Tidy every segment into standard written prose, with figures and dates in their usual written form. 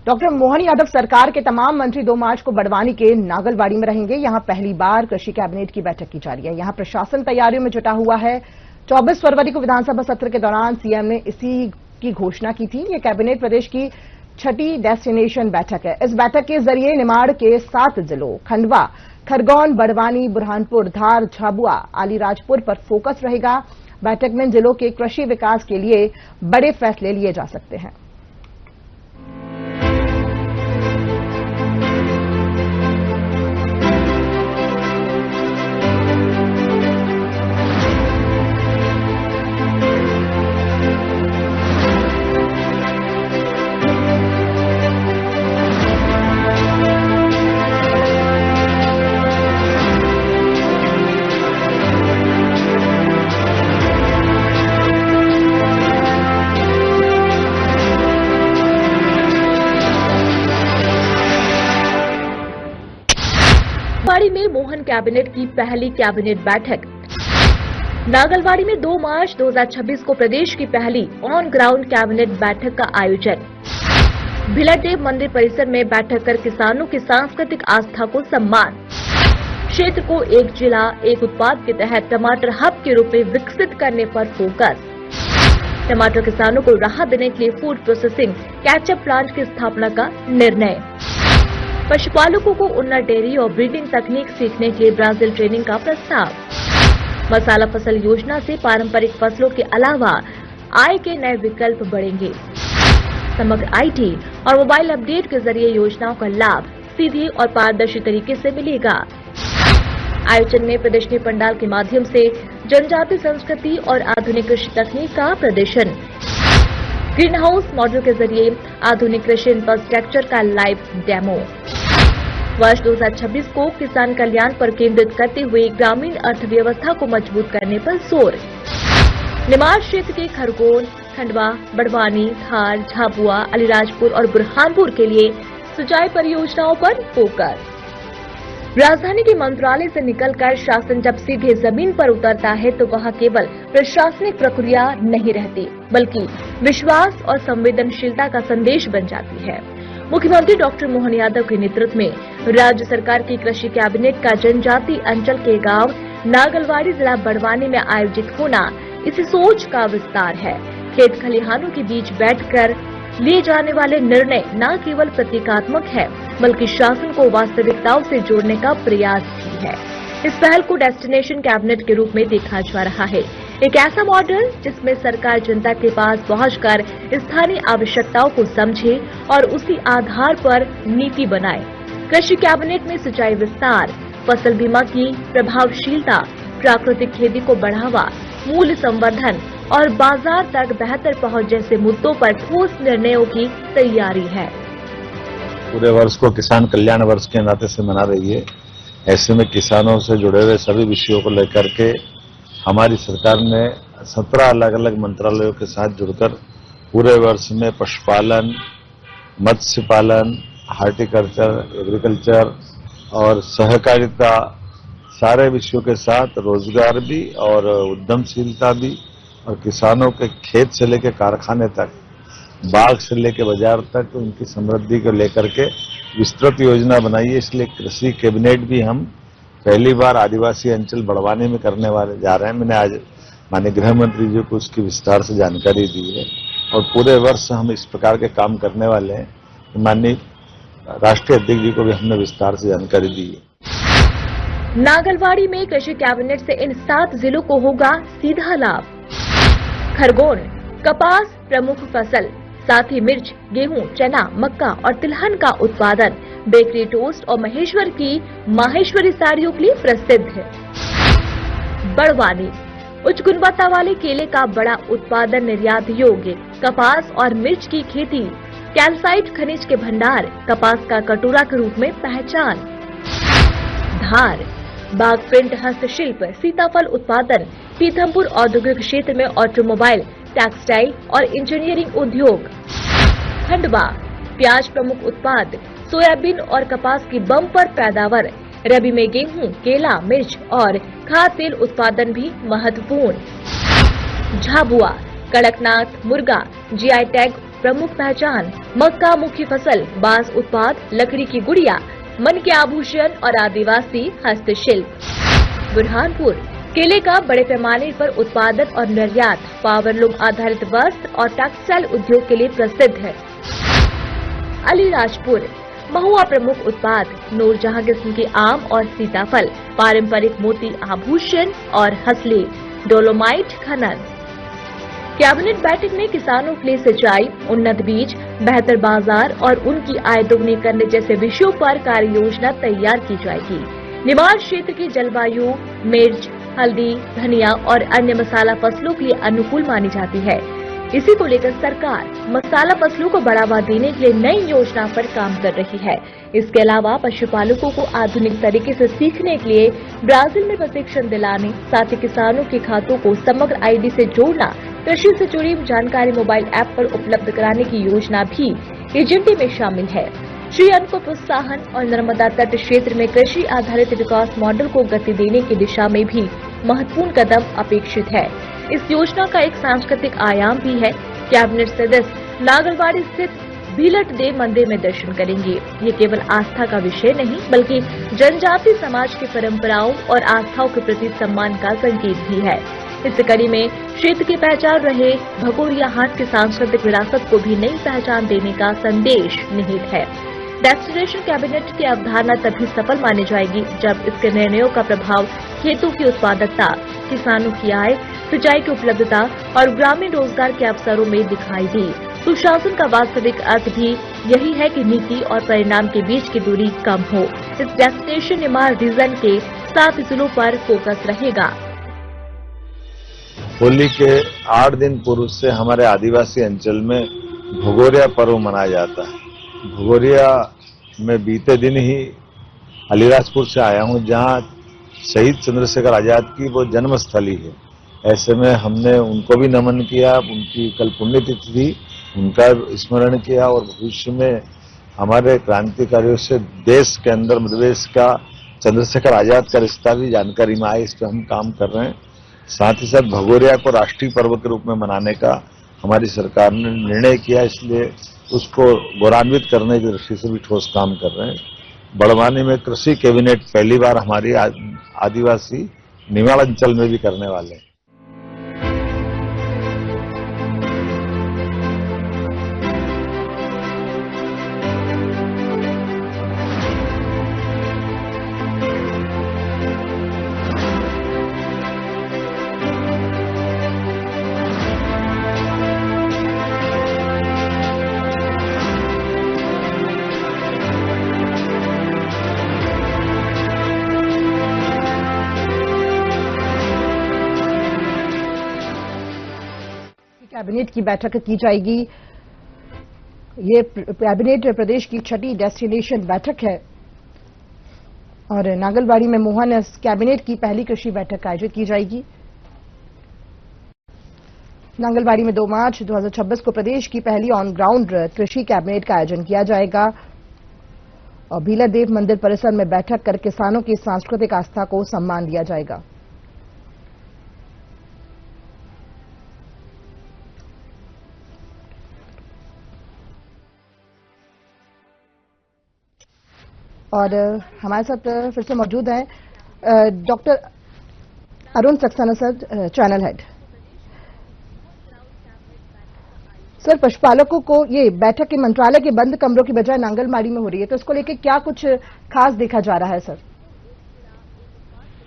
Doctor Mohan Yadav सरकार के तमाम मंत्री 2 मार्च को बड़वानी के नागलवाड़ी में रहेंगे। यहां पहली बार कृषि कैबिनेट की बैठक की जा रही है। यहां प्रशासन तैयारियों में जुटा हुआ है। 24 फरवरी को विधानसभा सत्र के दौरान सीएम ने इसी की घोषणा की थी। ये कैबिनेट प्रदेश की 6ठी डेस्टिनेशन बैठक है। इस बैठक के जरिए निमाड़ के 7 जिलों खंडवा, खरगोन, बड़वानी, बुरहानपुर, धार, झाबुआ, अलीराजपुर पर फोकस रहेगा। बैठक में जिलों के कृषि विकास के लिए बड़े फैसले लिए जा सकते हैं। नागलवाड़ी में मोहन कैबिनेट की पहली कैबिनेट बैठक। नागलवाड़ी में 2 मार्च 2026 को प्रदेश की पहली ऑन ग्राउंड कैबिनेट बैठक का आयोजन। भिलरदेव मंदिर परिसर में बैठक कर किसानों की सांस्कृतिक आस्था को सम्मान। क्षेत्र को एक जिला एक उत्पाद के तहत टमाटर हब के रूप में विकसित करने पर फोकस। टमाटर किसानों को राहत देने के लिए फूड प्रोसेसिंग कैचअप प्लांट की स्थापना का निर्णय। पशुपालकों को उन्नत डेयरी और ब्रीडिंग तकनीक सीखने के लिए ब्राजील ट्रेनिंग का प्रस्ताव। मसाला फसल योजना से पारंपरिक फसलों के अलावा आय के नए विकल्प बढ़ेंगे। समग्र आईटी और मोबाइल अपडेट के जरिए योजनाओं का लाभ सीधे और पारदर्शी तरीके से मिलेगा। आयोजन में प्रदर्शनी पंडाल के माध्यम से जनजातीय संस्कृति और आधुनिक कृषि तकनीक का प्रदर्शन। ग्रीन हाउस मॉडल के जरिए आधुनिक कृषि इंफ्रास्ट्रक्चर का लाइव डेमो। वर्ष 2026 को किसान कल्याण पर केंद्रित करते हुए ग्रामीण अर्थव्यवस्था को मजबूत करने पर जोर। निमाड़ क्षेत्र के खरगोन, खंडवा, बड़वानी, धार, झाबुआ, अलीराजपुर और बुरहानपुर के लिए सिंचाई परियोजनाओं पर फोकस। राजधानी के मंत्रालय से निकलकर शासन जब सीधे जमीन पर उतरता है तो वहां केवल प्रशासनिक प्रक्रिया नहीं रहती, बल्कि विश्वास और संवेदनशीलता का संदेश बन जाती है। मुख्यमंत्री डॉक्टर मोहन यादव के नेतृत्व में राज्य सरकार की कृषि कैबिनेट का जनजातीय अंचल के गांव नागलवाड़ी जिला बड़वानी में आयोजित होना इसी सोच का विस्तार है। खेत खलिहानों के बीच बैठकर लिए जाने वाले निर्णय न केवल प्रतीकात्मक है, बल्कि शासन को वास्तविकताओं से जोड़ने का प्रयास भी है। इस पहल को डेस्टिनेशन कैबिनेट के रूप में देखा जा रहा है। एक ऐसा मॉडल जिसमें सरकार जनता के पास पहुंचकर स्थानीय आवश्यकताओं को समझे और उसी आधार पर नीति बनाए। कृषि कैबिनेट में सिंचाई विस्तार, फसल बीमा की प्रभावशीलता, प्राकृतिक खेती को बढ़ावा, मूल्य संवर्धन और बाजार तक बेहतर पहुंच जैसे मुद्दों पर ठोस निर्णयों की तैयारी है। पूरे वर्ष को किसान कल्याण वर्ष के नाते से मना रही है। ऐसे में किसानों से जुड़े हुए सभी विषयों को लेकर के हमारी सरकार ने 17 अलग अलग मंत्रालयों के साथ जुड़कर पूरे वर्ष में पशुपालन, मत्स्य पालन, हार्टिकल्चर, एग्रीकल्चर और सहकारिता सारे विषयों के साथ रोजगार भी और उद्यमशीलता भी और किसानों के खेत से लेकर कारखाने तक, बाग से लेकर बाजार तक उनकी समृद्धि को लेकर के विस्तृत योजना बनाई है। इसलिए कृषि कैबिनेट भी हम पहली बार आदिवासी अंचल बड़वानी में करने वाले जा रहे हैं। मैंने आज माननीय गृह मंत्री जी को उसकी विस्तार से जानकारी दी है और पूरे वर्ष हम इस प्रकार के काम करने वाले हैं। माननीय राष्ट्रीय अध्यक्ष जी को भी हमने विस्तार से जानकारी दी है। नागलवाड़ी में कृषि कैबिनेट से इन 7 जिलों को होगा सीधा लाभ। खरगोन कपास प्रमुख फसल, साथ ही मिर्च, गेहूं, चना, मक्का और तिलहन का उत्पादन, बेकरी, टोस्ट और महेश्वर की माहेश्वरी साड़ियों के लिए प्रसिद्ध है। बड़वानी उच्च गुणवत्ता वाले केले का बड़ा उत्पादन निर्यात योग्य, कपास और मिर्च की खेती, कैल्साइट खनिज के भंडार, कपास का कटोरा के रूप में पहचान। धार बाग प्रिंट हस्तशिल्प, सीताफल उत्पादन, पीथमपुर औद्योगिक क्षेत्र में ऑटोमोबाइल, टेक्सटाइल और इंजीनियरिंग उद्योग। खंडवा प्याज प्रमुख उत्पाद, सोयाबीन और कपास की बम्पर पैदावार, रबी में गेहूं, केला, मिर्च और खाद्य तेल उत्पादन भी महत्वपूर्ण। झाबुआ कड़कनाथ मुर्गा, जीआई टैग प्रमुख पहचान, मक्का मुख्य फसल, बांस उत्पाद, लकड़ी की गुड़िया, मन के आभूषण और आदिवासी हस्तशिल्प। बुरहानपुर केले का बड़े पैमाने पर उत्पादन और निर्यात, पावरलूम आधारित वस्त्र और टेक्सटाइल उद्योग के लिए प्रसिद्ध है। अलीराजपुर महुआ प्रमुख उत्पाद, नूरजहां किस्म के आम और सीताफल, पारंपरिक मोती आभूषण और हसली, डोलोमाइट खनन। कैबिनेट बैठक में किसानों के लिए सिंचाई, उन्नत बीज, बेहतर बाजार और उनकी आय दोगुनी करने जैसे विषयों पर कार्य योजना तैयार की जाएगी। निमाड़ क्षेत्र की जलवायु मिर्च, हल्दी, धनिया और अन्य मसाला फसलों के लिए अनुकूल मानी जाती है। इसी को लेकर सरकार मसाला फसलों को बढ़ावा देने के लिए नई योजना पर काम कर रही है। इसके अलावा पशुपालकों को आधुनिक तरीके से सीखने के लिए ब्राजील में प्रशिक्षण दिलाने, साथ ही किसानों के खातों को समग्र आईडी से जोड़ना, कृषि से जुड़ी जानकारी मोबाइल ऐप पर उपलब्ध कराने की योजना भी एजेंडे में शामिल है। श्री अन्न को प्रोत्साहन और नर्मदा तट क्षेत्र में कृषि आधारित विकास मॉडल को गति देने की दिशा में भी महत्वपूर्ण कदम अपेक्षित है। इस योजना का एक सांस्कृतिक आयाम भी है। कैबिनेट सदस्य नागलवाड़ी स्थित भीलट देव मंदिर में दर्शन करेंगे। ये केवल आस्था का विषय नहीं, बल्कि जनजाति समाज की परंपराओं और आस्थाओं के प्रति सम्मान का संकेत भी है। इस कड़ी में क्षेत्र की पहचान रहे भगोरिया हाट की सांस्कृतिक विरासत को भी नई पहचान देने का संदेश निहित है। डेस्टिनेशन कैबिनेट की अवधारणा तभी सफल मानी जाएगी जब इसके निर्णयों का प्रभाव खेतों की उत्पादकता, किसानों की आय, सिंचाई की उपलब्धता और ग्रामीण रोजगार के अवसरों में दिखाई दी। सुशासन का वास्तविक अर्थ भी यही है कि नीति और परिणाम के बीच की दूरी कम हो। इस डेस्टिनेशन निमाड़ रीजन के 7 जिलों पर फोकस रहेगा। होली के 8 दिन पूर्व से हमारे आदिवासी अंचल में भगोरिया पर्व मनाया जाता है। भगोरिया में बीते दिन ही अलीराजपुर से आया हूं, जहां शहीद चंद्रशेखर आजाद की वो जन्मस्थली है। ऐसे में हमने उनको भी नमन किया, उनकी कल पुण्यतिथि थी, उनका स्मरण किया और भविष्य में हमारे क्रांतिकारियों से देश के अंदर मध्यप्रदेश का चंद्रशेखर आजाद का रिश्ता भी जानकारी में आए, इस पर हम काम कर रहे हैं। साथ ही साथ भगोरिया को राष्ट्रीय पर्व के रूप में मनाने का हमारी सरकार ने निर्णय किया, इसलिए उसको गौरवान्वित करने की दृष्टि से भी ठोस काम कर रहे हैं। बड़वानी में कृषि कैबिनेट पहली बार हमारी आदिवासी निमाड़ अंचल में भी करने वाले हैं। कैबिनेट की बैठक की जाएगी। ये कैबिनेट प्रदेश की 6ठी डेस्टिनेशन बैठक है और नागलवाड़ी में मोहन कैबिनेट की पहली कृषि बैठक आयोजित की जाएगी। नागलवाड़ी में 2 मार्च 2026 को प्रदेश की पहली ऑन ग्राउंड कृषि कैबिनेट का आयोजन किया जाएगा और भीलट देव मंदिर परिसर में बैठक कर किसानों की सांस्कृतिक आस्था को सम्मान दिया जाएगा। और हमारे साथ फिर से मौजूद हैं doctor Arun Saxena sir, channel head. Sir, पशुपालकों को ये बैठक के मंत्रालय के बंद कमरों की बजाय नांगलबाड़ी में हो रही है, तो इसको लेकर क्या कुछ खास देखा जा रहा है सर?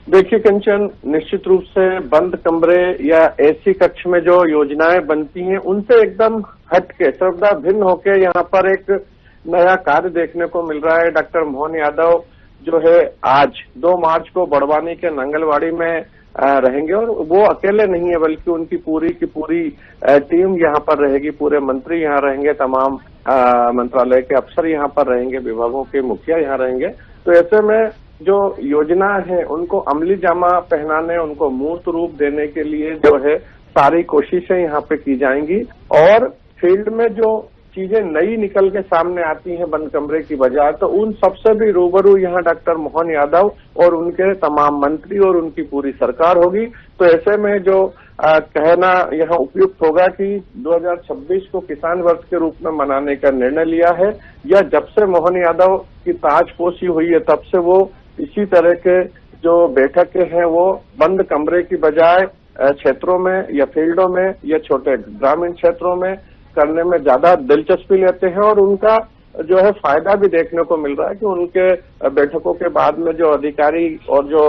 देखिए कंचन, निश्चित रूप से बंद कमरे या एसी कक्ष में जो योजनाएं बनती हैं उनसे एकदम हटके, सर्वदा भिन्न होकर यहाँ पर एक नया कार्य देखने को मिल रहा है। डॉक्टर मोहन यादव जो है आज 2 मार्च को बड़वानी के नांगलवाड़ी में रहेंगे और वो अकेले नहीं है बल्कि उनकी पूरी की पूरी टीम यहाँ पर रहेगी। पूरे मंत्री यहाँ रहेंगे, तमाम मंत्रालय के अफसर यहाँ पर रहेंगे, विभागों के मुखिया यहाँ रहेंगे। तो ऐसे में जो योजना है उनको अमली जामा पहनाने, उनको मूर्त रूप देने के लिए जो है सारी कोशिशें यहाँ पे की जाएंगी और फील्ड में जो चीजें नई निकल के सामने आती हैं बंद कमरे की बजाय, तो उन सबसे भी रूबरू यहाँ डॉक्टर मोहन यादव और उनके तमाम मंत्री और उनकी पूरी सरकार होगी। तो ऐसे में जो कहना यहाँ उपयुक्त होगा कि 2026 को किसान वर्ष के रूप में मनाने का निर्णय लिया है, या जब से मोहन यादव की ताजपोशी हुई है तब से वो इसी तरह के जो बैठकें हैं वो बंद कमरे की बजाय क्षेत्रों में या फील्डों में या छोटे ग्रामीण क्षेत्रों में करने में ज्यादा दिलचस्पी लेते हैं। और उनका जो है फायदा भी देखने को मिल रहा है कि उनके बैठकों के बाद में जो अधिकारी और जो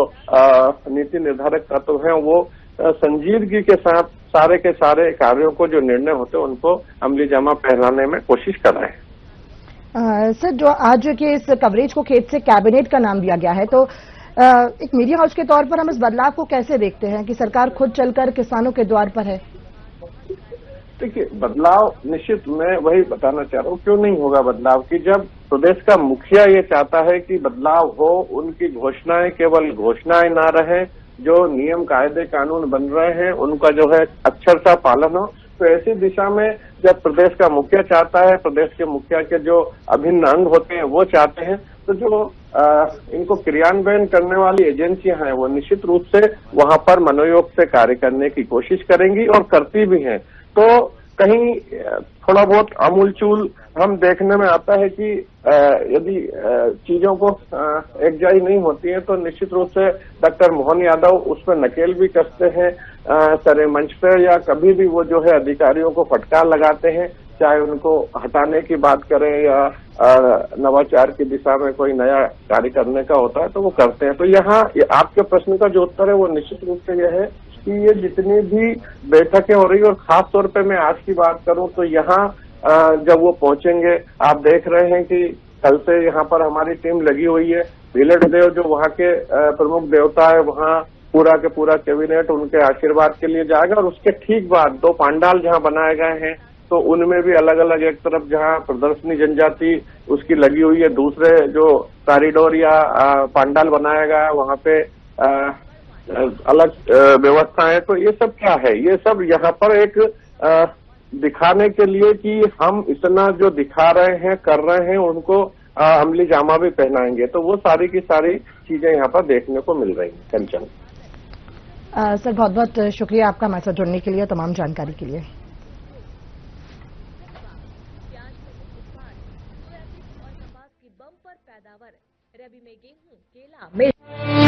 नीति निर्धारक तत्व हैं वो संजीदगी के साथ सारे के सारे कार्यों को जो निर्णय होते हैं उनको अमली जामा पहनाने में कोशिश कर रहे हैं। सर, जो आज के इस कवरेज को खेत से कैबिनेट का नाम दिया गया है, तो एक मीडिया हाउस के तौर पर हम इस बदलाव को कैसे देखते हैं कि सरकार खुद चलकर किसानों के द्वार पर है? देखिए, बदलाव निश्चित मैं वही बताना चाह रहा हूँ, क्यों नहीं होगा बदलाव कि जब प्रदेश का मुखिया ये चाहता है कि बदलाव हो, उनकी घोषणाएं केवल घोषणाएं ना रहे, जो नियम कायदे कानून बन रहे हैं उनका जो है अक्षरशः पालन हो। तो ऐसी दिशा में जब प्रदेश का मुखिया चाहता है, प्रदेश के मुखिया के जो अभिन्न अंग होते हैं वो चाहते हैं, तो जो इनको क्रियान्वयन करने वाली एजेंसियां हैं वो निश्चित रूप से वहां पर मनोयोग से कार्य करने की कोशिश करेंगी और करती भी हैं। तो कहीं थोड़ा बहुत अमूलचूल हम देखने में आता है कि यदि चीजों को एकजाई नहीं होती है तो निश्चित रूप से डॉक्टर मोहन यादव उस पर नकेल भी कसते हैं सरे मंच पे, या कभी भी वो जो है अधिकारियों को फटकार लगाते हैं, चाहे उनको हटाने की बात करें या नवाचार की दिशा में कोई नया कार्य करने का होता है तो वो करते हैं। तो यहाँ आपके प्रश्न का जो उत्तर है वो निश्चित रूप से यह है कि ये जितनी भी बैठकें हो रही है, और खास तौर पे मैं आज की बात करूं तो यहाँ जब वो पहुंचेंगे, आप देख रहे हैं कि कल से यहाँ पर हमारी टीम लगी हुई है। भिलट देव जो वहाँ के प्रमुख देवता है, वहाँ पूरा के पूरा कैबिनेट उनके आशीर्वाद के लिए जाएगा। और उसके ठीक बाद 2 पांडाल जहाँ बनाए गए हैं तो उनमें भी अलग अलग, एक तरफ जहाँ प्रदर्शनी जनजाति उसकी लगी हुई है, दूसरे जो कॉरिडोर या पांडाल बनाया गया है वहाँ पे अलग व्यवस्थाएं। तो ये सब क्या है? ये सब यहाँ पर एक दिखाने के लिए कि हम इतना जो दिखा रहे हैं, कर रहे हैं, उनको अमली जामा भी पहनाएंगे। तो वो सारी की सारी चीजें यहाँ पर देखने को मिल रही हैं। कंचन सर, बहुत बहुत शुक्रिया आपका हमारे साथ जुड़ने के लिए, तमाम जानकारी के लिए। बम्पर पैदावार रबी में गेहूं, केला, मिर्च